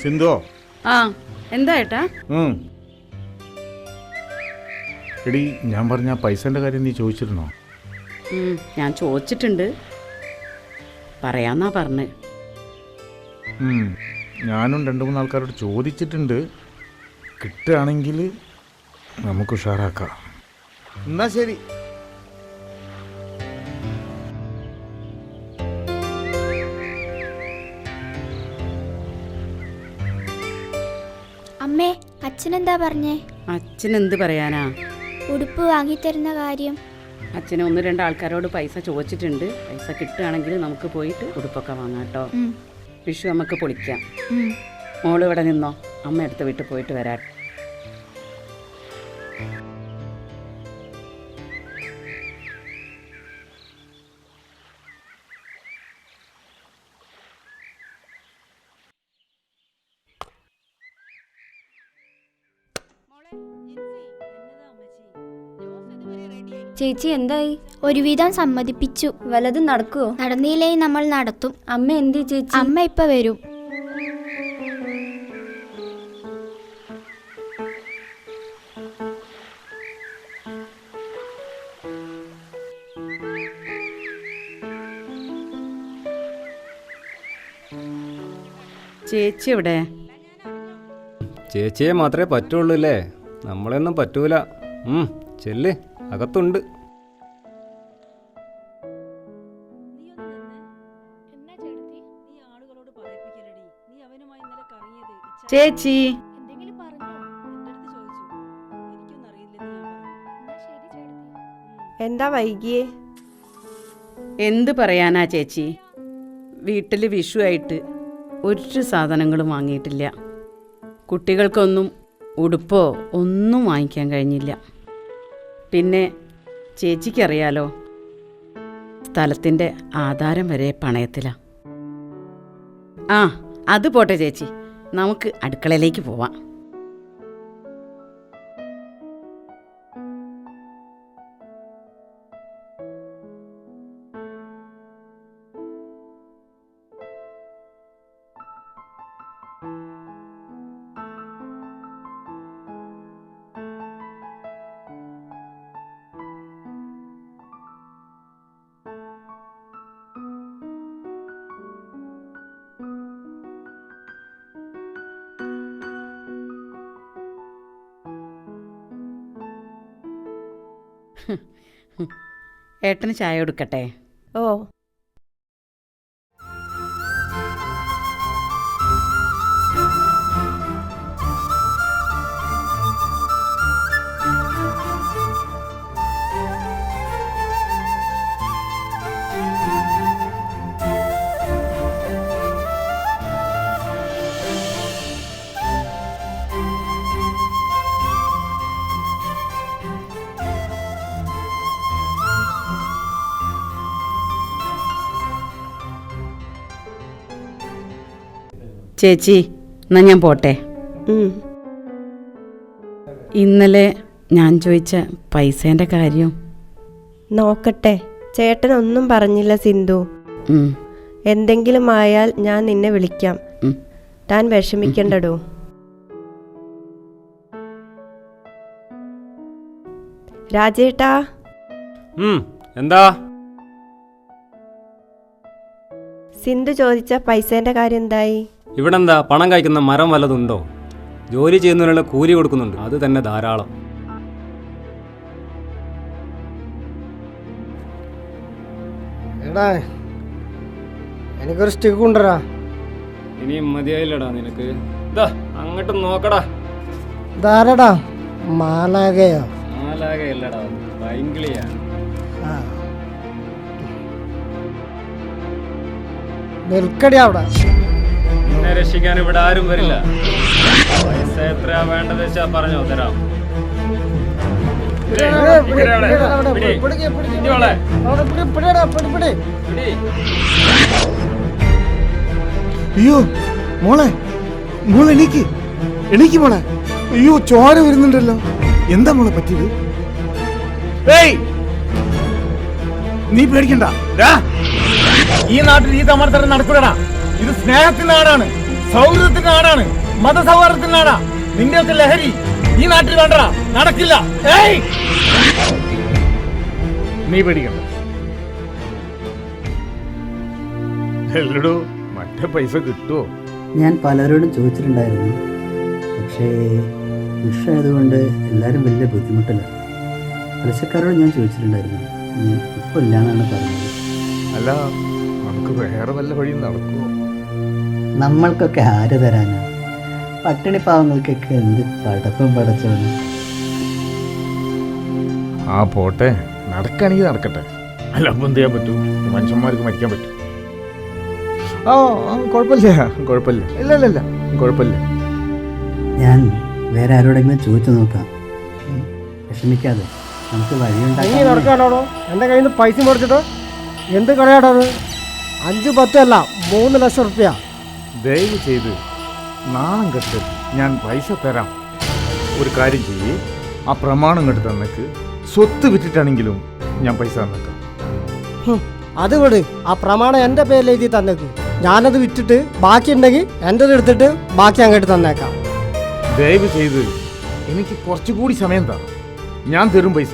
സിന്ധു. ആ എന്താ ഏട്ടാ? എടി, ഞാൻ പറഞ്ഞ പൈസന്റെ കാര്യം നീ ചോദിച്ചിരുന്നോ? ഞാൻ ചോദിച്ചിട്ടുണ്ട്, പറയാന്നാ പറഞ്ഞ്. ഞാനും 2-3 ആൾക്കാരോട് ചോദിച്ചിട്ടുണ്ട്. കിട്ടുകയാണെങ്കിൽ നമുക്ക് ഉഷാറാക്കാം. എന്നാ ശരി. അമ്മേ, അച്ഛനെന്താ പറഞ്ഞേ? അച്ഛൻ എന്ത് പറയാനാ? ഉടുപ്പ് വാങ്ങിത്തരുന്ന കാര്യം. അച്ഛന് 1-2 ആൾക്കാരോട് പൈസ ചോദിച്ചിട്ടുണ്ട്. പൈസ കിട്ടുകയാണെങ്കിൽ നമുക്ക് പോയിട്ട് ഉടുപ്പൊക്കെ വാങ്ങാം കേട്ടോ. വിഷു നമുക്ക് പൊളിക്കാം. മോള് ഇവിടെ നിന്നോ, അമ്മ അടുത്ത വീട്ടിൽ പോയിട്ട് വരാം. ചേച്ചി എന്തായി? ഒരുവിധം സമ്മതിപ്പിച്ചു. വല്ലതും നടക്കുവോ? നടന്നില്ലേ നമ്മൾ നടത്തും. അമ്മ എന്തി ചേച്ചി? അമ്മ ഇപ്പൊ വരും. ചേച്ചി എവിടെ? ചേച്ചിയെ മാത്രമേ പറ്റുള്ളൂ അല്ലേ? നമ്മളെയൊന്നും പറ്റൂല. ചെല്ല്, അകത്തുണ്ട്. ചേച്ചി എന്താ വൈകിയേ? എന്ത് പറയാനാ ചേച്ചി, വീട്ടിൽ വിഷുവായിട്ട് ഒരു സാധനങ്ങളും വാങ്ങിയിട്ടില്ല. കുട്ടികൾക്കൊന്നും ഉടുപ്പോ ഒന്നും വാങ്ങിക്കാൻ കഴിഞ്ഞില്ല. പിന്നെ ചേച്ചിക്കറിയാലോ, സ്ഥലത്തിൻ്റെ ആധാരം വരെ പണയത്തിലാണ്. ആ അത് പോട്ടെ ചേച്ചി, നമുക്ക് അടുക്കളയിലേക്ക് പോവാം. ഏട്ടന് ചായ കൊടുക്കട്ടെ? ഓ, ചേച്ചി എന്നാ ഞാൻ പോട്ടെ. ഇന്നലെ ഞാൻ ചോദിച്ച പൈസേൻ്റെ കാര്യം നോക്കട്ടെ. ചേട്ടനൊന്നും പറഞ്ഞില്ല സിന്ധു. എന്തെങ്കിലും ആയാൽ ഞാൻ നിന്നെ വിളിക്കാം. താൻ വിഷമിക്കണ്ടടോ. രാജേട്ടാ. എന്താ? സിന്ധു ചോദിച്ച പൈസേന്റെ കാര്യം എന്തായി? ഇവിടെ എന്താ, പണം കഴിക്കുന്ന മരം വല്ലതുണ്ടോ? ജോലി ചെയ്യുന്നതിനുള്ള കൂലി കൊടുക്കുന്നുണ്ട്, അത് തന്നെ ധാരാളം. എടാ, എനിക്കൊരു സ്റ്റിക്ക് കൊണ്ടുവരാ. ഇനിയും മതിയായില്ലടാ നിനക്ക്? ഇതാ അങ്ങോട്ട് നോക്കടാ. ധാരടാ, മാലാകയോ? മാലാകയല്ലടാ, ഭയങ്കരയാ. നിൽക്കടി അവിടെ. എന്നെ രക്ഷിക്കാൻ ഇവിടെ ആരും വരില്ല. പൈസ എത്രയാ വേണ്ടത് വെച്ചാ പറഞ്ഞോ, തരാം. അയ്യോ മോളെ, മോളെ എണീക്ക്, എണീക്ക് മോളെ. അയ്യോ ചോര വരുന്നുണ്ടല്ലോ. എന്താ മോളെ പറ്റിയത്? നീ പേടിക്കണ്ട. ഈ നാട്ടിൽ ഈ തമാർത്തരം നടക്കൂലടാ. ഇത് സ്നേഹത്തിന്റെ നാടാണ്. സൗഹൃദത്തിന്റെ നാടാണ്, മതസൗഹാർദ്ദത്തിന്റെ നാടാ. നിന്റെയൊക്കെ ലഹരി ഈ നാട്ടിൽ വേണ്ടടാ, നടക്കില്ല. ഏയ്! നീ പേടിക്കണ്ട. എല്ലടോ, മറ്റേ പൈസ കിട്ടുമോ? ഞാൻ പലരോടും ചോദിച്ചിട്ടുണ്ടായിരുന്നു. പക്ഷേ വിഷയമായതുകൊണ്ട് എല്ലാവരും വലിയ ബുദ്ധിമുട്ടില്ല. പലിശക്കാരോട് ഞാൻ ചോദിച്ചിട്ടുണ്ടായിരുന്നു. ഇപ്പോൾ ഇല്ലാന്നാണ് പറഞ്ഞത്. അല്ല, നമുക്ക് വേറെ വല്ല വഴിയും നടക്കുമോ? നമ്മൾക്കൊക്കെ ആര് തരാനാ? പട്ടിണി പാവങ്ങൾക്കൊക്കെ എന്ത് പടപ്പും പടച്ചോന്ന്. ആ പോട്ടെ, നടക്കുകയാണെങ്കിൽ നടക്കട്ടെ. അല്ല, അപ്പം എന്ത് ചെയ്യാൻ പറ്റും? മനുഷ്യന്മാർക്ക് മരിക്കാൻ പറ്റും. കുഴപ്പമില്ല, കുഴപ്പമില്ല. ഇല്ല ഇല്ല ഇല്ല, കുഴപ്പമില്ല. ഞാൻ വേറെ ആരോടെങ്കിലും ചോദിച്ചു നോക്കാം. വിഷമിക്കാതെ നമുക്ക് വഴിയുണ്ടാക്കാം. നടക്കാനാണോ എൻ്റെ കയ്യിൽ നിന്ന് പൈസ മേടിച്ചിട്ട്? എന്ത് കളയാടത്? 5-10 അല്ല, 3 ലക്ഷം റുപ്യ. ദയവ് ചെയ്ത് നാണം കെട്ട് ഞാൻ പൈസ തരാം. ഒരു കാര്യം ചെയ്യ്, ആ പ്രമാണം കെട്ട് തന്നേക്ക്. സ്വത്ത് വിറ്റിട്ടാണെങ്കിലും ഞാൻ പൈസ തന്നേക്കാം. അത് വിട്, ആ പ്രമാണം എൻ്റെ പേരിൽ എഴുതി തന്നേക്ക്. ഞാനത് വിറ്റിട്ട് ബാക്കി ഉണ്ടെങ്കിൽ എൻ്റെ എടുത്തിട്ട് ബാക്കി അങ്ങോട്ട് തന്നേക്കാം. ദയവ് ചെയ്ത് എനിക്ക് കുറച്ചുകൂടി സമയം താ. ഞാൻ തരും പൈസ.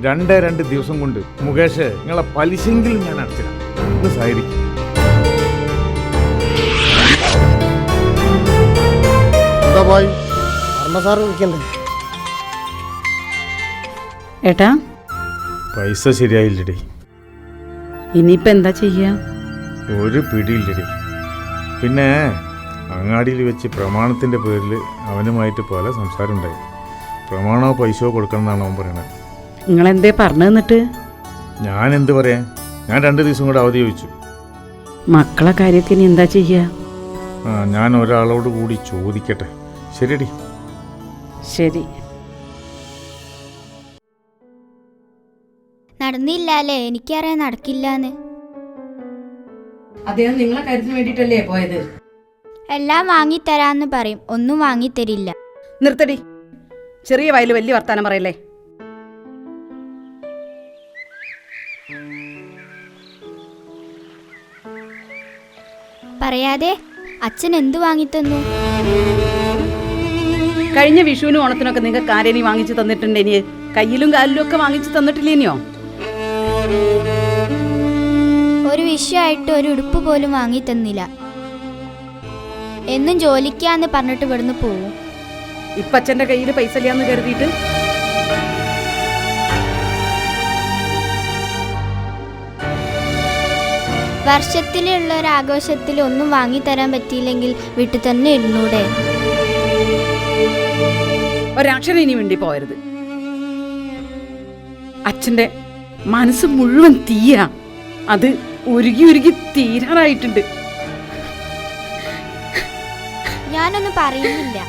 2 ദിവസം കൊണ്ട് മുകേഷ് നിങ്ങളെ പലിശെങ്കിലും ഞാൻ അടച്ചിടാം. ഒന്ന് സഹകരിക്കും. എന്താ പോയി സാർ വിളിക്കണ്ടേ? ഏട്ടാ, പൈസ ശരിയായില്ലടി. ഇനിയിപ്പോ എന്താ ചെയ്യാ? ഒരു പിടിയില്ലടി. പിന്നെ അങ്ങാടിയിൽ വെച്ച് പ്രമാണത്തിൻ്റെ പേരിൽ അവനുമായിട്ട് പല സംസാരം ഉണ്ടായി. പ്രമാണമോ പൈസയോ കൊടുക്കണം എന്നാണ് അവൻ പറയണത്. നിങ്ങളെന്തേ പറഞ്ഞു തന്നിട്ട്? ഞാൻ എന്ത് പറയാൻ? ഞാൻ 2 ദിവസം കൂടെ അവധി ചോദിച്ചു. മക്കളെ കാര്യമൊക്കെ ഇനി എന്താ ചെയ്യാ? ഞാൻ ഒരാളോട് കൂടി ചോദിക്കട്ടെ. ശരിയടി. ശരി. നടന്നില്ലല്ലേ? എനിക്കറിയാൻ നടക്കില്ലാന്ന്. അദ്ദേഹം നിങ്ങളെ കാര്യത്തിന് വേണ്ടിയിട്ടല്ലേ പോയത്? എല്ലാം വാങ്ങിത്തരാന്ന് പറയും, ഒന്നും വാങ്ങിത്തരില്ല. നിർത്തടി. ചെറിയ വയല് വലിയ വർത്താനം പറയല്ലേ. പറയാതെ അച്ഛൻ എന്തു വാങ്ങിത്തന്നു? കഴിഞ്ഞ വിഷുവിനും ഓണത്തിനൊക്കെ നിങ്ങൾക്ക് കാരേനി വാങ്ങിച്ചു തന്നിട്ടുണ്ടെനി കയ്യിലും കാലിലും ഒക്കെ വാങ്ങിച്ചു തന്നിട്ടില്ലേനിയോ? ഒരു വിഷയമായിട്ട് ഒരു ഉടുപ്പ് പോലും വാങ്ങി തന്നില്ല. എന്നും ജോലിക്കാന്ന് പറഞ്ഞിട്ട് ഇവിടുന്ന് പോവും. ഇപ്പൊ അച്ഛൻ്റെ കയ്യിൽ പൈസ ഇല്ലാന്ന് കരുതിയിട്ട് വർഷത്തിലുള്ള ഒരു ആഘോഷത്തിൽ ഒന്നും വാങ്ങിത്തരാൻ പറ്റിയില്ലെങ്കിൽ വീട്ടിൽ തന്നെ ഇരുന്നൂടെ? ഒരക്ഷരം ഇനി വേണ്ടി പോയരുത്. അച്ഛൻ്റെ മനസ്സ് മുഴുവൻ തീയാ. അത് ഉരുകി ഉരുകി തീരാറായിട്ടുണ്ട്. ഞാനൊന്നും പറയുന്നില്ല.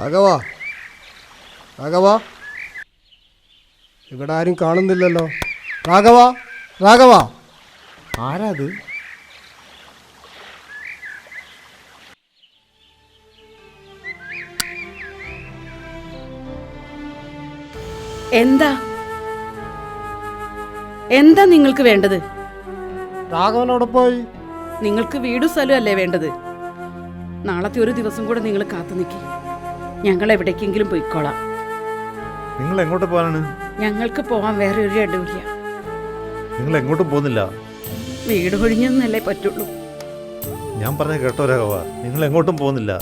രാഘവ, രാഘവ, ഇവിടെ ആരും കാണുന്നില്ലല്ലോ. രാഘവ, രാഘവ. ആരാ അത്? എന്താ എന്താ നിങ്ങൾക്ക് വേണ്ടത്? രാഘവനോട് പോയി. നിങ്ങൾക്ക് വീടും സ്ഥലവും അല്ലേ വേണ്ടത്? നാളത്തെ ഒരു ദിവസം കൂടെ നിങ്ങൾ കാത്തു നിൽക്കി. ഞങ്ങൾ എവിടേക്കെങ്കിലും പോയിക്കോളാം. നിങ്ങൾ എങ്ങോട്ട് പോകാനാണ്? ഞങ്ങൾക്ക് പോവാൻ വേറെ ഒരു ഇടവില്ല. നിങ്ങൾ എങ്ങോട്ടും പോകുന്നില്ല. വീട് ഒഴിഞ്ഞെന്നല്ലേ പറ്റുള്ളൂ. ഞാൻ പറഞ്ഞ കേട്ടോ രാഘവ, നിങ്ങൾ എങ്ങോട്ടും പോകുന്നില്ല.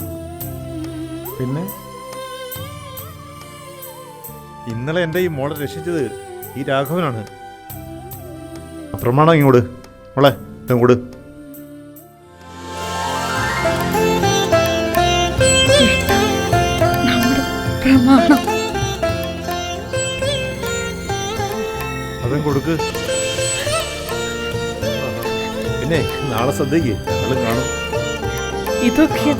പിന്നെ ഇന്നലെ എൻ്റെ ഈ മോളെ രക്ഷിച്ചത് ഈ രാഘവനാണ്. പ്രമാണം ഇങ്ങോട്ട് മോളെ ഇങ്ങോട്ട്. പ്രമാണം കൊടുക്ക്. പിന്നെ നാളെ സദ്യക്ക് ഞങ്ങളും കാണും. ഇതൊക്കെ